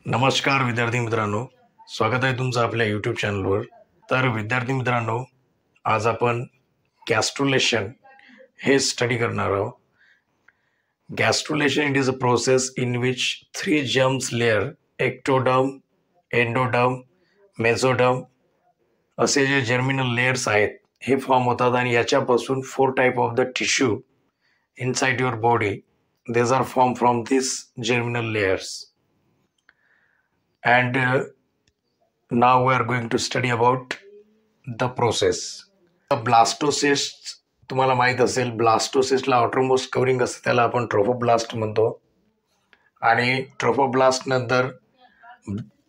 नमस्कार विद्यार्थी मित्रांनो, स्वागत आहे तुमचं आपल्या यूट्यूब चॅनलवर. तर विद्यार्थी मित्रांनो, आज आपण गॅस्ट्रुलेशन हे स्टडी करणार आहोत. Gastrulation it is a process in which 3 germs layer ectoderm, endoderm, mesoderm असे जे जर्मिनल लेयर्स आहेत हे फॉर्म होतात आणि याच्यापासून 4 type of the tissue inside your body these are form from this germinal layers. And now we are going to study about the process. Blastocyst तुम्हाला माहीत असेल, ब्लास्टोसिस्टला आउटरमोस्ट कवरिंग असते, त्याला आपण ट्रोफोब्लास्ट म्हणतो. आणि ट्रोफोब्लास्ट नंतर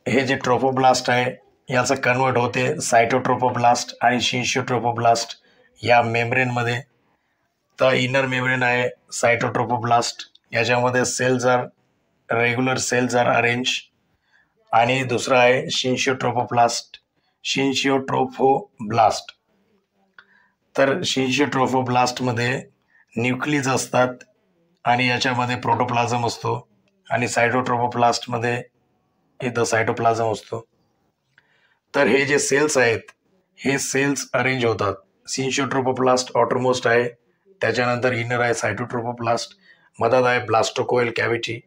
हे जे ट्रोफोब्लास्ट आहे याचं कन्वर्ट होते सायटोट्रोफोब्लास्ट आणि शिन्शियोट्रोफोब्लास्ट या मेम्ब्रेनमध्ये. तर इनर मेम्ब्रेन आहे सायटोट्रोफोब्लास्ट, याच्यामध्ये cells are regular cells are arrange. आणि दुसरा आहे शिन्शियोट्रोफोब्लास्ट. तर शिन्शियोट्रोफोब्लास्टमध्ये न्यूक्लियस असतात आणि याच्यामध्ये प्रोटोप्लाझम असतो. आणि सायटोट्रोफोब्लास्टमध्ये इथं सायटोप्लाझम असतो. तर हे जे सेल्स आहेत हे सेल्स अरेंज होतात. शिन्शियोट्रोफोब्लास्ट ऑटरमोस्ट आहे, त्याच्यानंतर इनर आहे सायटोट्रोफोब्लास्ट, मधात आहे ब्लास्टोकोएल कॅव्हिटी.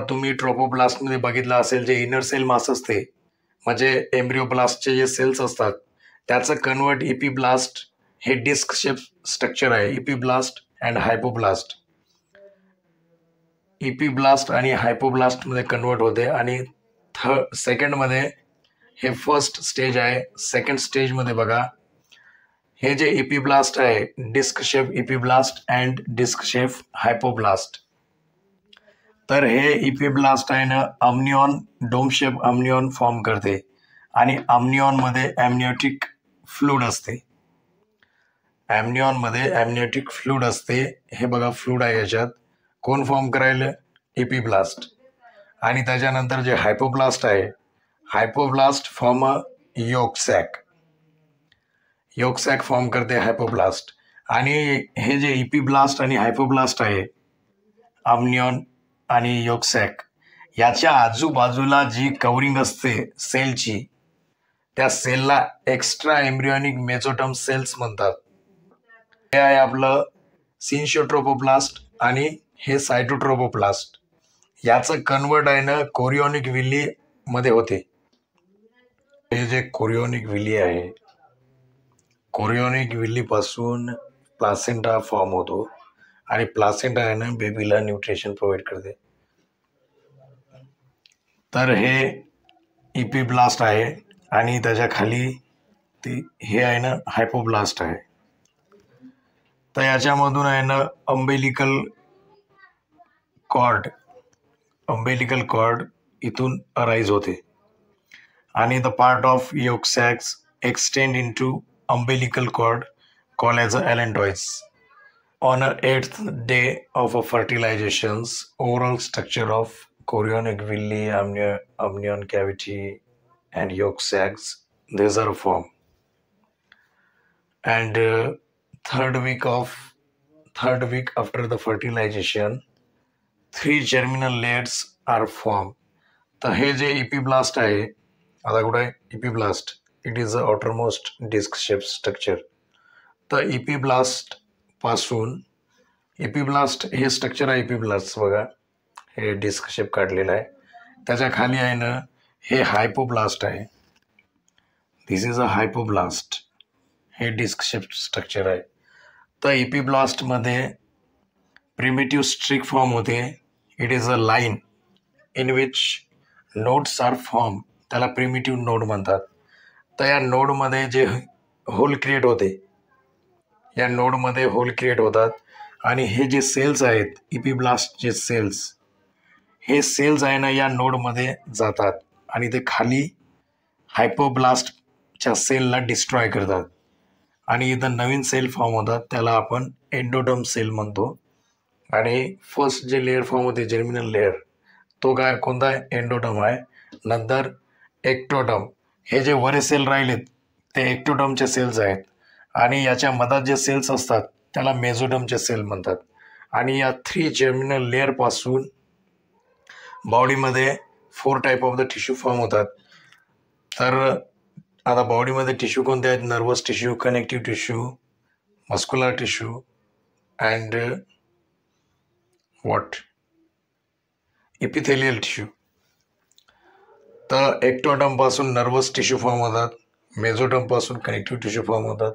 तुम्ही ट्रोफोब्लास्टमध्ये बघितलं असेल, जे इनर सेल मास असते म्हणजे एम्ब्रिओब्लास्टचे जे सेल्स असतात त्याचं कन्वर्ट इपीब्लास्ट हे डिस्क शेप स्ट्रक्चर आहे. इपीब्लास्ट अँड हायपोब्लास्ट, इपीब्लास्ट आणि हायपोब्लास्टमध्ये कन्वर्ट होते. आणि सेकंडमध्ये हे फर्स्ट स्टेज आहे. सेकंड स्टेजमध्ये बघा, हे जे इपीब्लास्ट आहे disc shape epiblast and disc shape hypoblast. तर हे इपीब्लास्ट आहे ना amnion dome shape amnion form करते आणि अम्निऑनमध्ये ॲम्नियोटिक फ्लूड असते. ॲम्निऑनमध्ये ॲम्नियोटिक फ्लूड असते. हे बघा फ्लूड आहे याच्यात. कोण फॉर्म करायला? इपीब्लास्ट. आणि त्याच्यानंतर जे हायपोब्लास्ट आहे, हायपोब्लास्ट फॉर्म अ योगसॅक. योगसॅक फॉर्म करते हायपोब्लास्ट. आणि हे जे इपीब्लास्ट आणि हायपोब्लास्ट आहे, अम्निऑन आणि योगसॅक, याच्या आजूबाजूला जी कवरिंग असते सेलची, त्या सेलला एक्स्ट्रा एम्ब्रियोनिक मेसोडर्म सेल्स म्हणतात. हे आहे आपलं शिन्शियोट्रोफोब्लास्ट आणि हे सायटोट्रोफोब्लास्ट. याचं कन्वर्ट आहे ना कोरियोनिक विली मध्ये होते. हे जे कोरियोनिक विली आहे, कोरियोनिक विलीपासून प्लासेंटा फॉर्म होतो आणि प्लासेंटा आहे ना बेबीला न्यूट्रिशन प्रोव्हाइड करते. तर हे इपीब्लास्ट आहे आणि त्याच्या खाली हे आहे ना हायपोब्लास्ट आहे. तर याच्यामधून आहे ना अंबेलिकल कॉर्ड इथून अराईज होते आणि the part of yolk sacs extend into umbilical cord called as a allantoids. On the 8th day of a fertilizations, overall structure of chorionic villi, amnion cavity, and yolk sacs, these are formed. And third week after the fertilization, 3 germinal layers are formed. तर हे जे epiblast आहे, आता कुठे आहे epiblast? It is a outermost disc shape structure. तर epiblast हे structure आहे इपीब्लास्ट. बघा हे डिस्क शेप काढलेलं आहे. त्याच्या खाली आहे ना हे हायपोब्लास्ट आहे. This is a hypoblast. हे डिस्क शेप स्ट्रक्चर आहे. तर इपीब्लास्टमध्ये प्रिमिटिव्ह स्ट्रिक फॉर्म होते. It is a line in which nodes are form, त्याला प्रिमिटिव्ह नोड म्हणतात. तर या नोडमध्ये जे होल क्रिएट होते, या नोडमध्ये होल क्रिएट होतात आणि हे जे सेल्स आहेत इपीब्लास्टचे सेल्स, हे सेल्स आहे ना या नोडमध्ये जातात आणि ते खाली हायपोब्लास्टच्या सेलला डिस्ट्रॉय करतात आणि इथं नवीन सेल फॉर्म होतात, त्याला आपण एंडोडर्म सेल म्हणतो. आणि फर्स्ट जे लेअर फॉर्म होते जर्मिनल लेअर, तो काय कोणता आहे? एंडोडर्म आहे. नंतर एक्टोडर्म, हे जे वरे सेल राहिलेत ते एक्टोडर्मचे सेल्स आहेत आणि याच्या मधात जे सेल्स असतात त्याला मेसोडर्मचे सेल म्हणतात. आणि या 3 जर्मिनल लेअरपासून बॉडीमध्ये 4 type of the tissue form होतात. तर आता बॉडीमध्ये टिश्यू कोणते आहेत? Nervous tissue, connective tissue, muscular tissue and what epithelial tissue. तर एक्टोडर्म पासून नर्वस टिश्यू फॉर्म होतात, मेझोडर्म पासून कनेक्टिव्ह टिश्यू फॉर्म होतात